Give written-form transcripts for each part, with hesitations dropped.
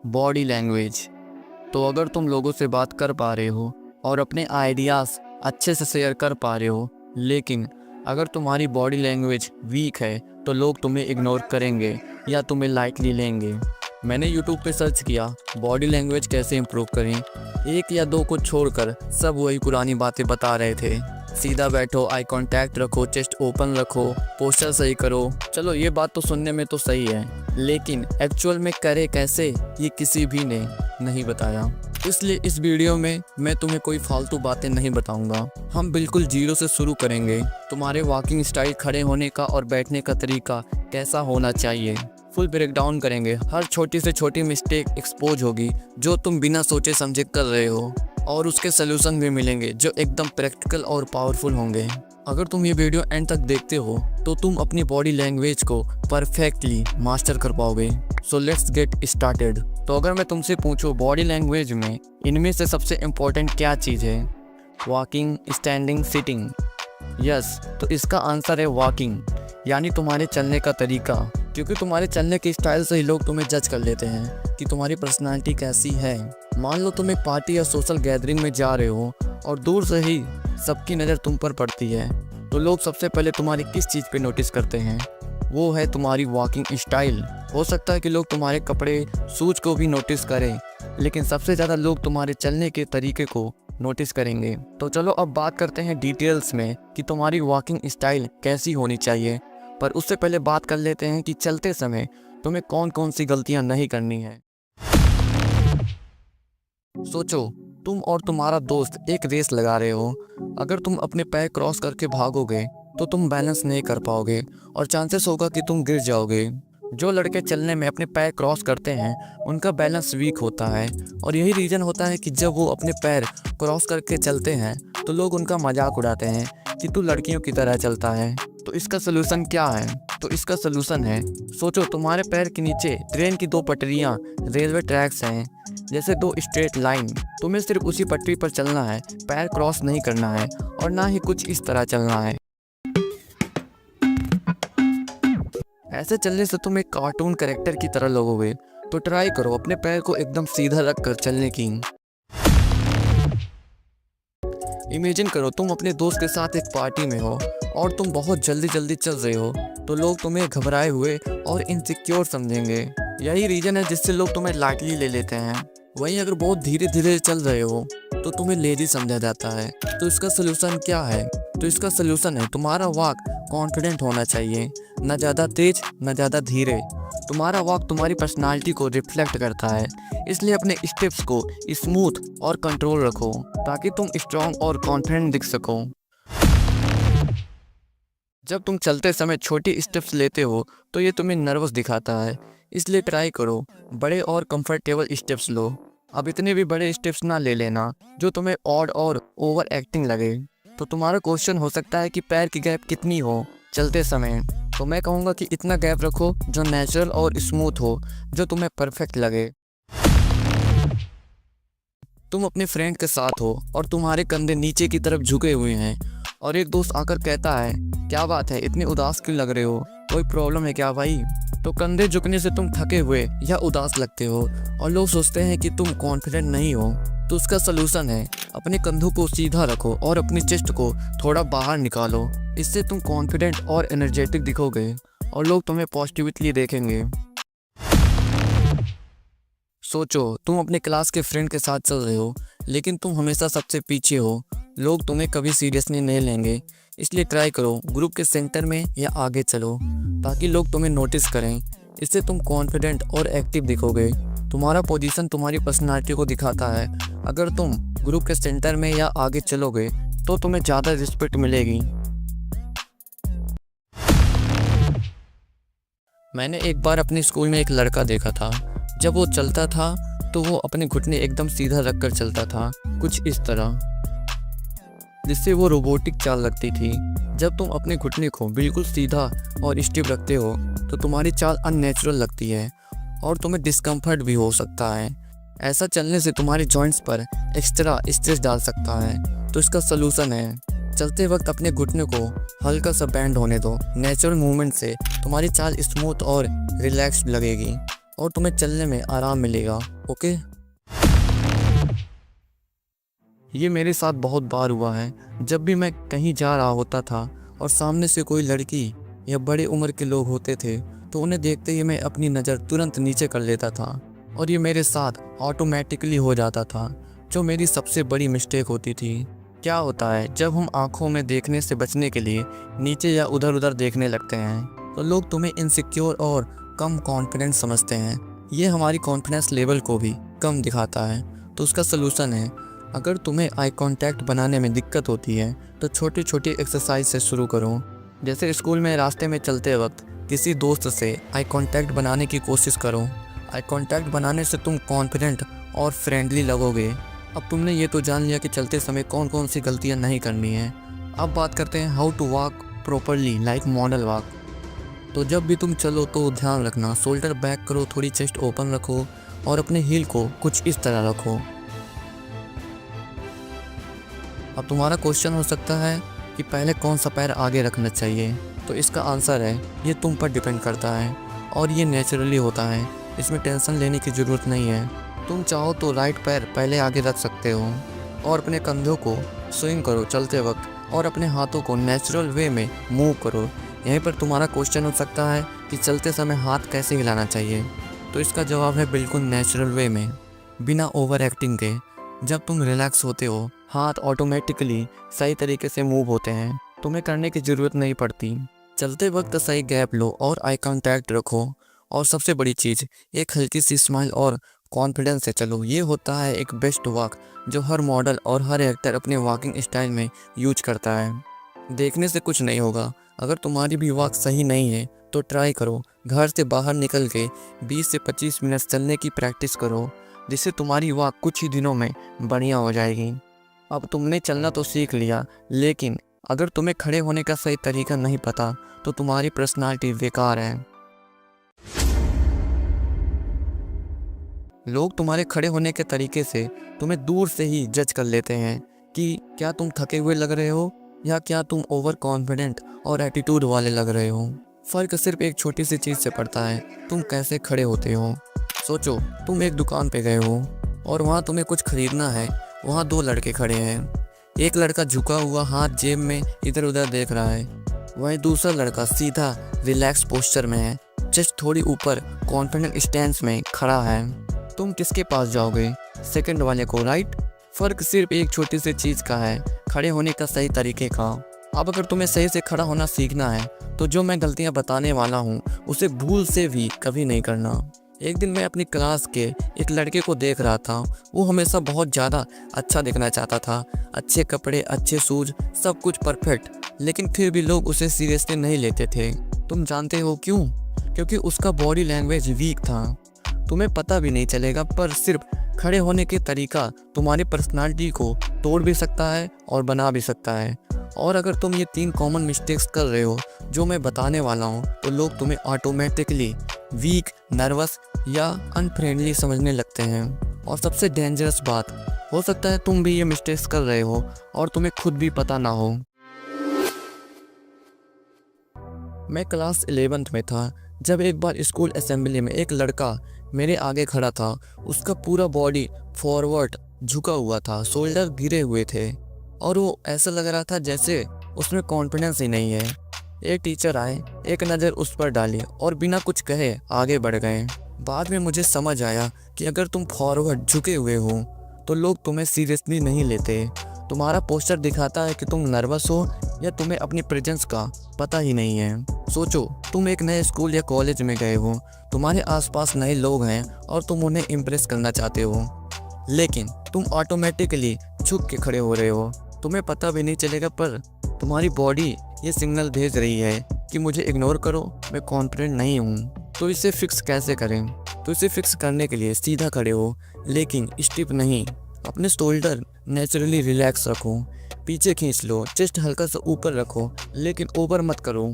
Body language. तो अगर तुम लोगों से बात कर पा रहे हो और अपने आइडियाज़ अच्छे से शेयर कर पा रहे हो, लेकिन अगर तुम्हारी बॉडी लैंग्वेज वीक है तो लोग तुम्हें इग्नोर करेंगे या तुम्हें लाइटली लेंगे। मैंने यूट्यूब पे सर्च किया बॉडी लैंग्वेज कैसे इम्प्रूव करें। एक या दो को छोड़कर सब वही पुरानी बातें बता रहे थे। सीधा बैठो, आई कांटेक्ट रखो, चेस्ट ओपन रखो, पोस्चर सही करो। चलो ये बात तो सुनने में तो सही है, लेकिन एक्चुअल में करे कैसे ये किसी भी ने नहीं बताया। इसलिए इस वीडियो में मैं तुम्हें कोई फालतू बातें नहीं बताऊंगा। हम बिल्कुल जीरो से शुरू करेंगे। तुम्हारे वॉकिंग स्टाइल, खड़े होने का और बैठने का तरीका कैसा होना चाहिए, फुल ब्रेक डाउन करेंगे। हर छोटी से छोटी मिस्टेक एक्सपोज होगी जो तुम बिना सोचे समझे कर रहे हो, और उसके सलूशन भी मिलेंगे जो एकदम प्रैक्टिकल और पावरफुल होंगे। अगर तुम ये वीडियो एंड तक देखते हो तो तुम अपनी बॉडी लैंग्वेज को परफेक्टली मास्टर कर पाओगे। So let's get started. तो अगर मैं तुमसे पूछूं बॉडी लैंग्वेज में इनमें से सबसे इम्पोर्टेंट क्या चीज़ है, वॉकिंग, स्टैंडिंग, सिटिंग? यस, तो इसका आंसर है वॉकिंग, यानी तुम्हारे चलने का तरीका। क्योंकि तुम्हारे चलने के स्टाइल से ही लोग तुम्हें जज कर लेते हैं कि तुम्हारी पर्सनालिटी कैसी है। मान लो तुम एक पार्टी या सोशल गैदरिंग में जा रहे हो और दूर से ही सबकी नज़र तुम पर पड़ती है, तो लोग सबसे पहले तुम्हारी किस चीज़ पे नोटिस करते हैं? वो है तुम्हारी वॉकिंग स्टाइल। हो सकता है कि लोग तुम्हारे कपड़े, शूज को भी नोटिस करें, लेकिन सबसे ज़्यादा लोग तुम्हारे चलने के तरीके को नोटिस करेंगे। तो चलो अब बात करते हैं डिटेल्स में कि तुम्हारी वॉकिंग स्टाइल कैसी होनी चाहिए। पर उससे पहले बात कर लेते हैं कि चलते समय तुम्हें कौन कौन सी गलतियां नहीं करनी है। सोचो, तुम और तुम्हारा दोस्त एक रेस लगा रहे हो। अगर तुम अपने पैर क्रॉस करके भागोगे तो तुम बैलेंस नहीं कर पाओगे और चांसेस होगा कि तुम गिर जाओगे। जो लड़के चलने में अपने पैर क्रॉस करते हैं उनका बैलेंस वीक होता है, और यही रीज़न होता है कि जब वो अपने पैर क्रॉस करके चलते हैं तो लोग उनका मजाक उड़ाते हैं कि तू लड़कियों की तरह चलता है। तो इसका सलूशन क्या है? तो इसका सलूशन है, सोचो तुम्हारे पैर के नीचे ट्रेन की दो पटरियाँ, रेलवे ट्रैक्स हैं, जैसे दो स्ट्रेट लाइन। तुम्हें सिर्फ उसी पटरी पर चलना है, पैर क्रॉस नहीं करना है और ना ही कुछ इस तरह चलना है। ऐसे चलने से तुम एक कार्टून कैरेक्टर की तरह लगोगे। तो ट्राई करो अपने पैर को एकदम सीधा रख कर चलने की। इमेजिन करो तुम अपने दोस्त के साथ एक पार्टी में हो और तुम बहुत जल्दी जल्दी चल रहे हो, तो लोग तुम्हें घबराए हुए और इनसिक्योर समझेंगे। यही रीजन है जिससे लोग तुम्हें लाइटली ले लेते हैं। वहीं अगर बहुत धीरे धीरे चल रहे हो तो तुम्हें लेजी समझा जाता है। तो इसका सलूशन क्या है? तो इसका सलूशन है तुम्हारा वॉक कॉन्फिडेंट होना चाहिए, न ज़्यादा तेज न ज़्यादा धीरे। तुम्हारा वॉक तुम्हारी पर्सनालिटी को रिफ्लेक्ट करता है, इसलिए अपने स्टेप्स को स्मूथ और कंट्रोल रखो ताकि तुम स्ट्रॉन्ग और कॉन्फिडेंट दिख सको। जब तुम चलते समय छोटी स्टेप्स लेते हो तो ये तुम्हें नर्वस दिखाता है, इसलिए ट्राई करो बड़े और कंफर्टेबल स्टेप्स लो। अब इतने भी बड़े स्टेप्स ना ले लेना जो तुम्हें ऑड और ओवर एक्टिंग लगे। तो तुम्हारा क्वेश्चन हो सकता है कि पैर की गैप कितनी हो चलते समय? तो मैं कहूँगा कि इतना गैप रखो जो नेचुरल और स्मूथ हो, जो तुम्हें परफेक्ट लगे। तुम अपने फ्रेंड के साथ हो और तुम्हारे कंधे नीचे की तरफ झुके हुए हैं, और एक दोस्त आकर कहता है, क्या बात है, इतने उदास क्यों लग रहे हो, कोई प्रॉब्लम है क्या भाई? तो कंधे झुकने से तुम थके हुए या उदास लगते हो और लोग सोचते हैं कि तुम कॉन्फिडेंट नहीं हो। तो उसका सलूशन है अपने कंधों को सीधा रखो और अपनी चेस्ट को थोड़ा बाहर निकालो। इससे तुम कॉन्फिडेंट और एनर्जेटिक दिखोगे और लोग तुम्हें पॉजिटिवली देखेंगे। सोचो तुम अपने क्लास के फ्रेंड के साथ चल रहे हो, लेकिन तुम हमेशा सबसे पीछे हो। लोग तुम्हें कभी सीरियसली नहीं लेंगे, इसलिए ट्राई करो ग्रुप के सेंटर में या आगे चलो ताकि लोग तुम्हें नोटिस करें। इससे तुम कॉन्फिडेंट और एक्टिव दिखोगे। तुम्हारा पोजीशन तुम्हारी पर्सनालिटी को दिखाता है। अगर तुम ग्रुप के सेंटर में या आगे चलोगे तो तुम्हें ज़्यादा रिस्पेक्ट मिलेगी। मैंने एक बार अपने स्कूल में एक लड़का देखा था। जब वो चलता था तो वो अपने घुटने एकदम सीधा रखकर चलता था, कुछ इस तरह, जिससे वो रोबोटिक चाल लगती थी। जब तुम अपने घुटने को बिल्कुल सीधा और स्टिफ रखते हो तो तुम्हारी चाल अननेचुरल लगती है और तुम्हें डिस्कम्फर्ट भी हो सकता है। ऐसा चलने से तुम्हारे जॉइंट्स पर एक्स्ट्रा स्ट्रेस डाल सकता है। तो इसका सलूशन है, चलते वक्त अपने घुटने को हल्का सा बैंड होने दो। नेचुरल मूवमेंट से तुम्हारी चाल स्मूथ और रिलैक्स्ड लगेगी। और तुम्हें चलने में आराम मिलेगा। ओके, ये मेरे साथ बहुत बार हुआ है। जब भी मैं कहीं जा रहा होता था और सामने से कोई लड़की या बड़े उम्र के लोग होते थे तो उन्हें देखते ही मैं अपनी नज़र तुरंत नीचे कर लेता था और ये मेरे साथ ऑटोमेटिकली हो जाता था, जो मेरी सबसे बड़ी मिस्टेक होती थी। क्या होता है, जब हम आंखों में देखने से बचने के लिए नीचे या उधर उधर देखने लगते हैं तो लोग तुम्हें इनसिक्योर और कम कॉन्फिडेंस समझते हैं। ये हमारी कॉन्फिडेंस लेवल को भी कम दिखाता है। तो उसका सलूशन है, अगर तुम्हें आई कांटेक्ट बनाने में दिक्कत होती है तो छोटी छोटी एक्सरसाइज से शुरू करो। जैसे स्कूल में रास्ते में चलते वक्त किसी दोस्त से आई कांटेक्ट बनाने की कोशिश करो। आई कांटेक्ट बनाने से तुम कॉन्फिडेंट और फ्रेंडली लगोगे। अब तुमने ये तो जान लिया कि चलते समय कौन कौन सी गलतियां नहीं करनी है। अब बात करते हैं how to walk properly like model walk. तो जब भी तुम चलो तो ध्यान रखना, शोल्डर बैक करो, थोड़ी चेस्ट ओपन रखो और अपने हील को कुछ इस तरह रखो। अब तुम्हारा क्वेश्चन हो सकता है कि पहले कौन सा पैर आगे रखना चाहिए। तो इसका आंसर है, ये तुम पर डिपेंड करता है और ये नेचुरली होता है, इसमें टेंशन लेने की ज़रूरत नहीं है। तुम चाहो तो राइट पैर पहले आगे रख सकते हो और अपने कंधों को स्विंग करो चलते वक्त और अपने हाथों को नेचुरल वे में मूव करो। यहीं पर तुम्हारा क्वेश्चन हो सकता है कि चलते समय हाथ कैसे हिलाना चाहिए। तो इसका जवाब है बिल्कुल नेचुरल वे में, बिना ओवर एक्टिंग के। जब तुम रिलैक्स होते हो हाथ ऑटोमेटिकली सही तरीके से मूव होते हैं, तुम्हें करने की ज़रूरत नहीं पड़ती। चलते वक्त सही गैप लो और आई कांटेक्ट रखो और सबसे बड़ी चीज़, एक हल्की सी स्माइल और कॉन्फिडेंस से चलो। ये होता है एक बेस्ट वॉक जो हर मॉडल और हर एक्टर अपने वॉकिंग स्टाइल में यूज करता है। देखने से कुछ नहीं होगा, अगर तुम्हारी भी वॉक सही नहीं है तो ट्राई करो। घर से बाहर निकल के 20 से 25 मिनट चलने की प्रैक्टिस करो, जिससे तुम्हारी वॉक कुछ ही दिनों में बढ़िया हो जाएगी। अब तुमने चलना तो सीख लिया, लेकिन अगर तुम्हें खड़े होने का सही तरीका नहीं पता तो तुम्हारी पर्सनालिटी बेकार है। लोग तुम्हारे खड़े होने के तरीके से तुम्हें दूर से ही जज कर लेते हैं कि क्या तुम थके हुए लग रहे हो या क्या तुम ओवर कॉन्फिडेंट और एटीट्यूड वाले लग रहे हो। फ़र्क सिर्फ एक छोटी सी चीज़ से पड़ता है, तुम कैसे खड़े होते हो। सोचो, तुम एक दुकान पे गए हो और वहाँ तुम्हें कुछ खरीदना है। वहाँ दो लड़के खड़े हैं, एक लड़का झुका हुआ हाथ जेब में इधर उधर देख रहा है, वहीं दूसरा लड़का सीधा रिलैक्स पोस्चर में है, चेस्ट थोड़ी ऊपर कॉन्फिडेंट स्टैंस में खड़ा है। तुम किसके पास जाओगे? सेकंड वाले को, राइट। फ़र्क सिर्फ एक छोटी सी चीज़ का है, खड़े होने का सही तरीके का। अब अगर तुम्हें सही से खड़ा होना सीखना है तो जो मैं गलतियां बताने वाला हूँ उसे भूल से भी कभी नहीं करना। एक दिन मैं अपनी क्लास के एक लड़के को देख रहा था। वो हमेशा बहुत ज़्यादा अच्छा दिखना चाहता था, अच्छे कपड़े, अच्छे शूज, सब कुछ परफेक्ट, लेकिन फिर भी लोग उसे सीरियसली नहीं लेते थे। तुम जानते हो क्यों? क्योंकि उसका बॉडी लैंग्वेज वीक था। तुम्हें पता भी नहीं चलेगा, पर सिर्फ खड़े होने के तरीका तुम्हारी पर्सनालिटी को तोड़ भी सकता है और बना भी सकता है। और अगर तुम ये 3 कॉमन मिस्टेक्स कर रहे हो जो मैं बताने वाला हूँ तो लोग तुम्हें ऑटोमेटिकली वीक, नर्वस या अनफ्रेंडली समझने लगते हैं। और सबसे डेंजरस बात, हो सकता है तुम भी ये मिस्टेक्स कर रहे हो और तुम्हें खुद भी पता ना हो। मैं क्लास 11th में था जब एक बार स्कूल असेंबली में एक लड़का मेरे आगे खड़ा था। उसका पूरा बॉडी फॉरवर्ड झुका हुआ था, शोल्डर गिरे हुए थे और वो ऐसा लग रहा था जैसे उसमें कॉन्फिडेंस ही नहीं है। एक टीचर आए, एक नज़र उस पर डाली और बिना कुछ कहे आगे बढ़ गए। बाद में मुझे समझ आया कि अगर तुम फॉरवर्ड झुके हुए हो तो लोग तुम्हें सीरियसली नहीं लेते। तुम्हारा पोस्चर दिखाता है कि तुम नर्वस हो या तुम्हें अपनी प्रेजेंस का पता ही नहीं है। सोचो, तुम एक नए स्कूल या कॉलेज में गए हो, तुम्हारे आसपास नए लोग हैं और तुम उन्हें इम्प्रेस करना चाहते हो, लेकिन तुम ऑटोमेटिकली झुक के खड़े हो रहे हो। तुम्हें पता भी नहीं चलेगा, पर तुम्हारी बॉडी ये सिग्नल भेज रही है कि मुझे इग्नोर करो, मैं कॉन्फिडेंट नहीं हूँ। तो इसे फिक्स कैसे करें? तो इसे फिक्स करने के लिए सीधा खड़े हो, लेकिन स्टिफ नहीं। अपने शोल्डर नेचुरली रिलैक्स रखो, पीछे खींच लो, चेस्ट हल्का सा ऊपर रखो, लेकिन ओवर मत करो।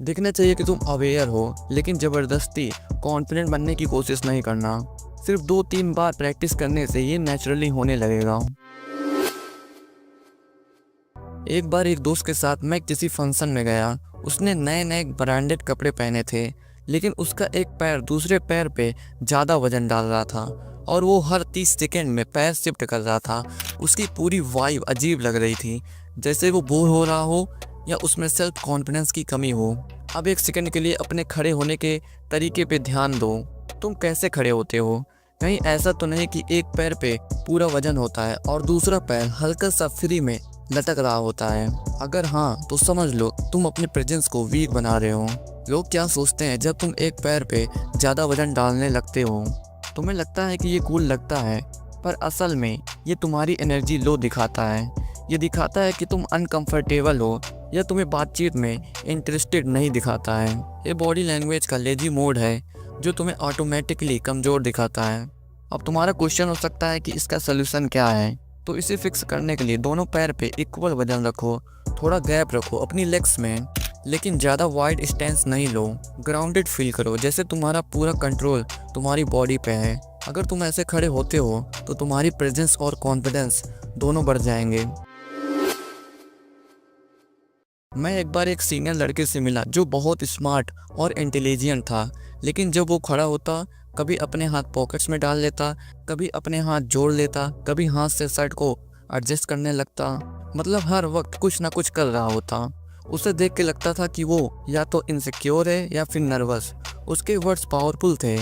दिखना चाहिए कि तुम अवेयर हो, लेकिन ज़बरदस्ती कॉन्फिडेंट बनने की कोशिश नहीं करना। सिर्फ 2-3 बार प्रैक्टिस करने से ये नेचुरली होने लगेगा। एक बार एक दोस्त के साथ मैं किसी फंक्शन में गया। उसने नए नए ब्रांडेड कपड़े पहने थे, लेकिन उसका एक पैर दूसरे पैर पे ज़्यादा वजन डाल रहा था और वो हर 30 सेकेंड में पैर शिफ्ट कर रहा था। उसकी पूरी वाइब अजीब लग रही थी, जैसे वो बोर हो रहा हो या उसमें सेल्फ कॉन्फिडेंस की कमी हो। अब एक सेकंड के लिए अपने खड़े होने के तरीके पे ध्यान दो। तुम कैसे खड़े होते हो? कहीं ऐसा तो नहीं कि एक पैर पे पूरा वजन होता है और दूसरा पैर हल्का सा फ्री में लटक रहा होता है? अगर हाँ, तो समझ लो तुम अपने प्रेजेंस को वीक बना रहे हो। लोग क्या सोचते हैं जब तुम एक पैर पे ज़्यादा वजन डालने लगते हो? तुम्हें लगता है कि ये कूल लगता है, पर असल में ये तुम्हारी एनर्जी लो दिखाता है। ये दिखाता है कि तुम अनकंफर्टेबल हो या तुम्हें बातचीत में इंटरेस्टेड नहीं दिखाता है। ये बॉडी लैंग्वेज का लेजी मोड है जो तुम्हें ऑटोमेटिकली कमज़ोर दिखाता है। अब तुम्हारा क्वेश्चन हो सकता है कि इसका सोल्यूशन क्या है? तो इसे फिक्स करने के लिए दोनों पैर पे इक्वल वजन रखो, थोड़ा गैप रखो अपनी लेग्स में, लेकिन ज़्यादा वाइड स्टैंस नहीं लो। ग्राउंडेड फील करो, जैसे तुम्हारा पूरा कंट्रोल तुम्हारी बॉडी पे है। अगर तुम ऐसे खड़े होते हो तो तुम्हारी प्रेजेंस और कॉन्फिडेंस दोनों बढ़ जाएंगे। मैं एक बार एक सीनियर लड़के से मिला जो बहुत स्मार्ट और इंटेलिजेंट था, लेकिन जब वो खड़ा होता कभी अपने हाथ पॉकेट्स में डाल लेता, कभी अपने हाथ जोड़ लेता, कभी हाथ से शर्ट को एडजस्ट करने लगता। मतलब हर वक्त कुछ ना कुछ कर रहा होता। उसे देख के लगता था कि वो या तो इनसिक्योर है या फिर नर्वस। उसके वर्ड्स पावरफुल थे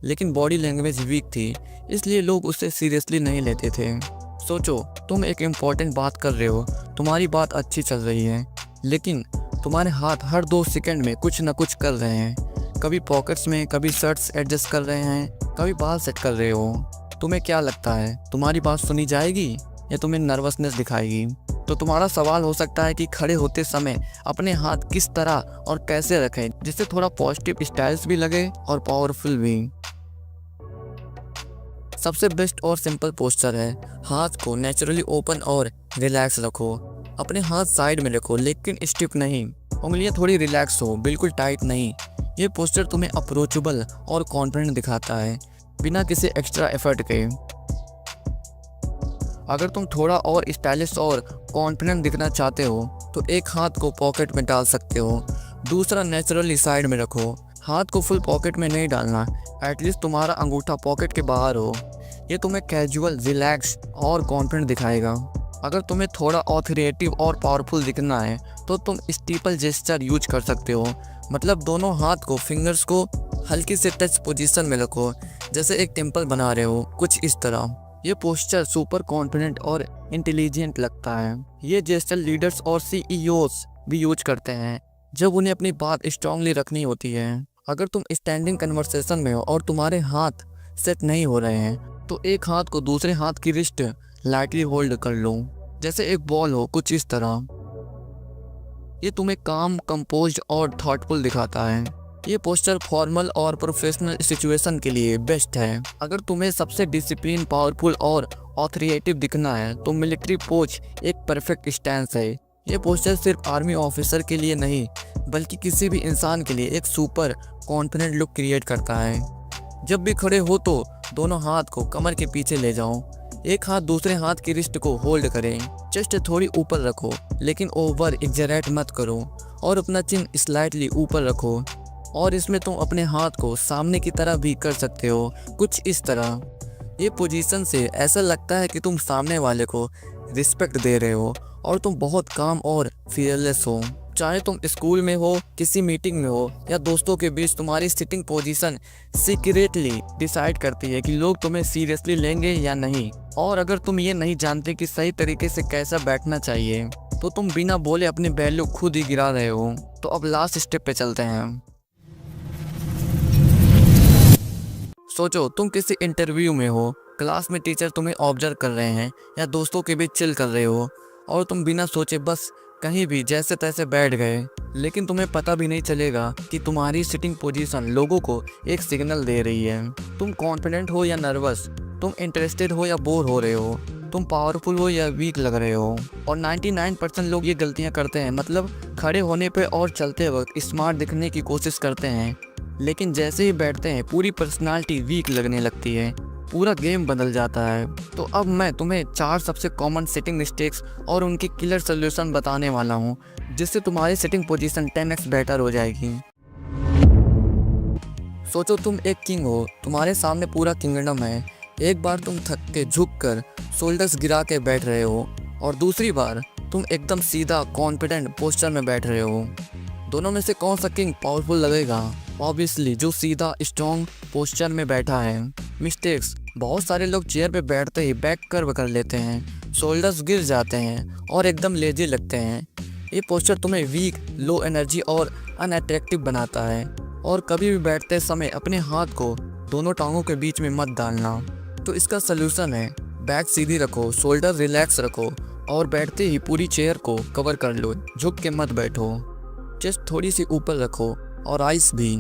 लेकिन बॉडी लैंग्वेज वीक थी, इसलिए लोग उसे सीरियसली नहीं लेते थे। सोचो, तुम एक इम्पॉर्टेंट बात कर रहे हो, तुम्हारी बात अच्छी चल रही है, लेकिन तुम्हारे हाथ हर 2 सेकंड में कुछ ना कुछ कर रहे हैं। कभी पॉकेट्स में, कभी शर्ट्स एडजस्ट कर रहे हैं, कभी बाल सेट कर रहे हो। तुम्हें क्या लगता है, तुम्हारी बात सुनी जाएगी या तुम्हें नर्वसनेस दिखाएगी? तो तुम्हारा सवाल हो सकता है कि खड़े होते समय अपने हाथ किस तरह और कैसे रखें जिससे थोड़ा पॉजिटिव स्टाइल्स भी लगे और पावरफुल भी। सबसे बेस्ट और सिंपल पोस्चर है, हाथ को नेचुरली ओपन और रिलैक्स रखो। अपने हाथ साइड में रखो लेकिन स्टिफ नहीं, उंगलियां थोड़ी रिलैक्स हो, बिल्कुल टाइट नहीं। ये पोस्चर तुम्हें अप्रोचेबल और कॉन्फिडेंट दिखाता है बिना किसी एक्स्ट्रा एफर्ट के। अगर तुम थोड़ा और स्टाइलिश और कॉन्फिडेंट दिखना चाहते हो तो एक हाथ को पॉकेट में डाल सकते हो, दूसरा नेचुरली साइड में रखो। हाथ को फुल पॉकेट में नहीं डालना, एटलीस्ट तुम्हारा अंगूठा पॉकेट के बाहर हो। ये तुम्हें कैजुअल, रिलैक्स और कॉन्फिडेंट दिखाएगा। अगर तुम्हें थोड़ा ऑथोरेटिव और पावरफुल दिखना है तो तुम स्टीपल जेस्चर यूज कर सकते हो। मतलब दोनों हाथ को, फिंगर्स को हल्की से टच पोजीशन में रखो, जैसे एक टेम्पल बना रहे हो, कुछ इस तरह। ये पोस्चर सुपर कॉन्फिडेंट और इंटेलिजेंट लगता है। ये जेस्चर लीडर्स और सीईओज भी यूज करते हैं जब उन्हें अपनी बात स्ट्रांगली रखनी होती है। अगर तुम स्टैंडिंग कन्वर्सेशन में हो और तुम्हारे हाथ सेट नहीं हो रहे हैं तो एक हाथ को दूसरे हाथ की रिस्ट लाइटली होल्ड कर लो, जैसे एक बॉल हो, कुछ इस तरह। ये तुम्हें काम, कंपोज्ड और थॉटफुल दिखाता है। ये पोस्चर फॉर्मल और प्रोफेशनल सिचुएशन के लिए बेस्ट है। अगर तुम्हें सबसे डिसिप्लिन, पावरफुल और ऑथोरिटेटिव दिखना है तो मिलिट्री पोज एक परफेक्ट स्टैंस है। ये पोस्चर सिर्फ आर्मी ऑफिसर के लिए नहीं बल्कि किसी भी इंसान के लिए एक सुपर कॉन्फिडेंट लुक क्रिएट करता है। जब भी खड़े हो तो दोनों हाथ को कमर के पीछे ले जाओ, एक हाथ दूसरे हाथ की रिस्ट को होल्ड करें, चेस्ट थोड़ी ऊपर रखो लेकिन ओवर एग्जैरेट मत करो, और अपना चिन स्लाइटली ऊपर रखो। और इसमें तुम अपने हाथ को सामने की तरह भी कर सकते हो, कुछ इस तरह। ये पोजीशन से ऐसा लगता है कि तुम सामने वाले को रिस्पेक्ट दे रहे हो और तुम बहुत काम और फियरलेस हो। चाहे तुम स्कूल में हो, किसी मीटिंग में हो या दोस्तों के बीच, तुम्हारी सिटिंग पोजीशन सीक्रेटली डिसाइड करती है कि लोग तुम्हें सीरियसली लेंगे या नहीं। और अगर तुम ये नहीं जानते कि सही तरीके से कैसा बैठना चाहिए तो तुम बिना बोले अपनी वैल्यू खुद ही गिरा रहे हो। तो अब लास्ट स्टेप पे चलते हैं। सोचो, तुम किसी इंटरव्यू में हो, क्लास में टीचर तुम्हें ऑब्जर्व कर रहे हैं या दोस्तों के बीच चिल कर रहे हो और तुम बिना सोचे बस कहीं भी जैसे तैसे बैठ गए, लेकिन तुम्हें पता भी नहीं चलेगा कि तुम्हारी सिटिंग पोजीशन लोगों को एक सिग्नल दे रही है। तुम कॉन्फिडेंट हो या नर्वस, तुम इंटरेस्टेड हो या बोर हो रहे हो, तुम पावरफुल हो या वीक लग रहे हो। और 99% लोग ये गलतियां करते हैं। मतलब खड़े होने पे और चलते वक्त स्मार्ट दिखने की कोशिश करते हैं, लेकिन जैसे ही बैठते हैं पूरी पर्सनालिटी वीक लगने लगती है, पूरा गेम बदल जाता है। तो अब मैं तुम्हें 4 सबसे कॉमन सेटिंग मिस्टेक्स और उनकी क्लियर सोल्यूशन बताने वाला हूँ, जिससे तुम्हारी सेटिंग पोजीशन 10x बेटर हो जाएगी। सोचो तुम एक किंग हो, तुम्हारे सामने पूरा किंगडम है। एक बार तुम थक के झुक कर शोल्डर्स गिरा के बैठ रहे हो और दूसरी बार तुम एकदम सीधा कॉन्फिडेंट पोस्चर में बैठ रहे हो। दोनों में से कौन सा किंग पावरफुल लगेगा? ऑब्वियसली जो सीधा स्ट्रॉन्ग पोस्चर में बैठा है। मिस्टेक्स, बहुत सारे लोग चेयर पे बैठते ही बैक कर्व कर लेते हैं, शोल्डर्स गिर जाते हैं और एकदम लेजी लगते हैं। ये पोस्चर तुम्हें वीक, लो एनर्जी और अनअट्रैक्टिव बनाता है। और कभी भी बैठते समय अपने हाथ को दोनों टांगों के बीच में मत डालना। तो इसका सलूशन है, बैक सीधी रखो, शोल्डर रिलैक्स रखो और बैठते ही पूरी चेयर को कवर कर लो, झुक के मत बैठो। चेस्ट थोड़ी सी ऊपर रखो और आइस भी।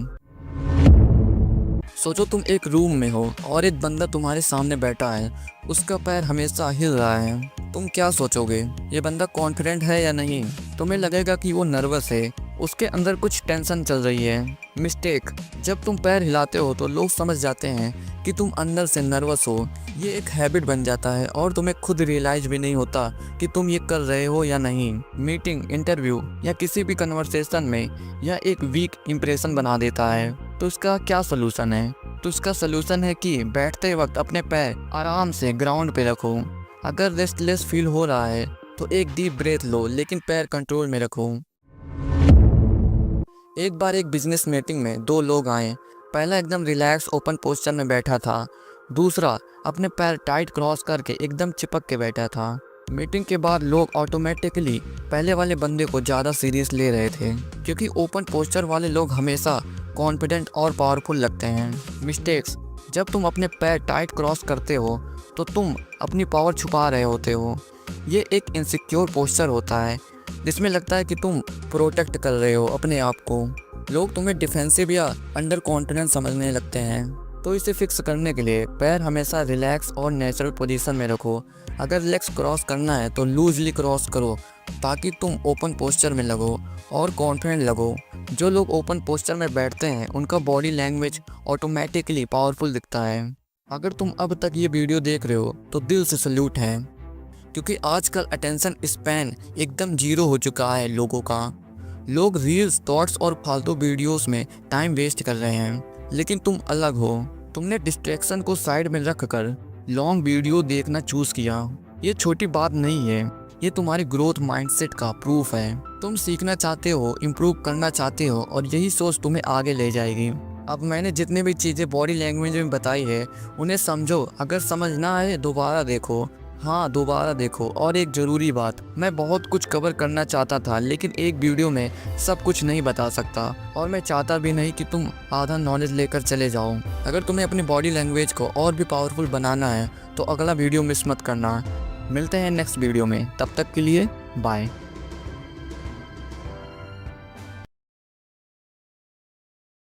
सोचो तुम एक रूम में हो और एक बंदा तुम्हारे सामने बैठा है, उसका पैर हमेशा हिल रहा है। तुम क्या सोचोगे? ये बंदा कॉन्फिडेंट है या नहीं? तुम्हें लगेगा कि वो नर्वस है, उसके अंदर कुछ टेंशन चल रही है। मिस्टेक, जब तुम पैर हिलाते हो तो लोग समझ जाते हैं कि तुम अंदर से नर्वस हो। ये एक हैबिट बन जाता है और तुम्हें खुद रियलाइज भी नहीं होता कि तुम ये कर रहे हो या नहीं। मीटिंग, इंटरव्यू या किसी भी कन्वर्सेशन में यह एक वीक इंप्रेशन बना देता है। तो इसका क्या सोल्यूशन है? तो इसका सोल्यूशन है कि बैठते वक्त अपने पैर आराम से ग्राउंड पे रखो। अगर रेस्टलेस फील हो रहा है तो एक डीप ब्रेथ लो, लेकिन पैर कंट्रोल में रखो। एक बार एक बिजनेस मीटिंग में दो लोग आए। पहला एकदम रिलैक्स ओपन पोस्चर में बैठा था, दूसरा अपने पैर टाइट क्रॉस करके एकदम चिपक के बैठा था। मीटिंग के बाद लोग ऑटोमेटिकली पहले वाले बंदे को ज़्यादा सीरियस ले रहे थे, क्योंकि ओपन पोस्चर वाले लोग हमेशा कॉन्फिडेंट और पावरफुल लगते हैं। मिस्टेक्स, जब तुम अपने पैर टाइट क्रॉस करते हो तो तुम अपनी पावर छुपा रहे होते हो। ये एक इनसिक्योर पोस्चर होता है जिसमें लगता है कि तुम प्रोटेक्ट कर रहे हो अपने आप को। लोग तुम्हें डिफेंसिव या अंडर कॉन्फिडेंस समझने लगते हैं। तो इसे फिक्स करने के लिए पैर हमेशा रिलैक्स और नेचुरल पोजीशन में रखो। अगर लेग्स क्रॉस करना है तो लूजली क्रॉस करो ताकि तुम ओपन पोस्चर में लगो और कॉन्फिडेंट लगो। जो लोग ओपन पोस्चर में बैठते हैं उनका बॉडी लैंग्वेज ऑटोमेटिकली पावरफुल दिखता है। अगर तुम अब तक ये वीडियो देख रहे हो तो दिल से सल्यूट है, क्योंकि आजकल अटेंशन स्पैन एकदम जीरो हो चुका है लोगों का। लोग रील्स, थॉट्स और फालतू वीडियोस में टाइम वेस्ट कर रहे हैं, लेकिन तुम अलग हो। तुमने डिस्ट्रैक्शन को साइड में रख कर लॉन्ग वीडियो देखना चूज किया। ये छोटी बात नहीं है, ये तुम्हारी ग्रोथ माइंडसेट का प्रूफ है। तुम सीखना चाहते हो, इम्प्रूव करना चाहते हो और यही सोच तुम्हें आगे ले जाएगी। अब मैंने जितने भी चीज़ें बॉडी लैंग्वेज में बताई है उन्हें समझो। अगर समझ ना आए दोबारा देखो, हाँ दोबारा देखो। और एक ज़रूरी बात, मैं बहुत कुछ कवर करना चाहता था लेकिन एक वीडियो में सब कुछ नहीं बता सकता, और मैं चाहता भी नहीं कि तुम आधा नॉलेज लेकर चले जाओ। अगर तुम्हें अपनी बॉडी लैंग्वेज को और भी पावरफुल बनाना है तो अगला वीडियो मिस मत करना। मिलते हैं नेक्स्ट वीडियो में, तब तक के लिए बाय।